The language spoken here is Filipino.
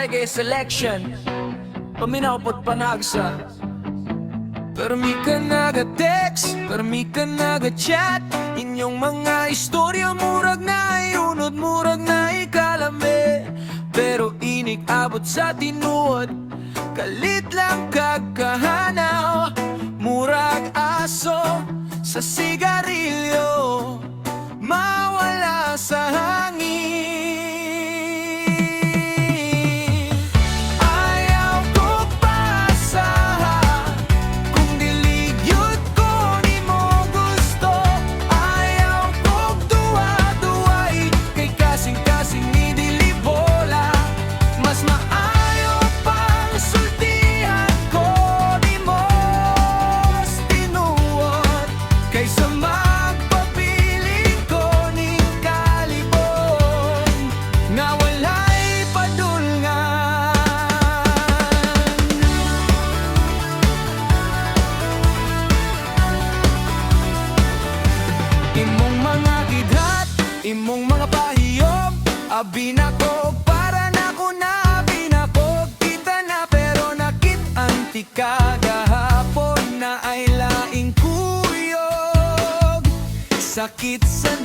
kay selection paminaw pot panagsa. Pero mi ka naga-text, pero mi ka naga-chat. Inyong mga istorya murag na iunod, murag na ikalame. Pero inig abot sa tinuod, kalit lang kagkahanaw. Murag aso sa sigarilyo, mawala sa hangin. Ayaw ko pasaha kung diligyod ko ni mo gusto. Ayaw ko duwa-duway kay kasing-kasing ni dilibola. Mas maayo pang sultihan ko ni mo tinuod kaysa magpapiling ko ni kalibon nga walay padulngan. Imong mga gidhat, imong mga pahiyom, abi na ko para na ko na, abi na ko kita na. Pero nakit-anti kagahapon na ay laing kuyog, sakit sa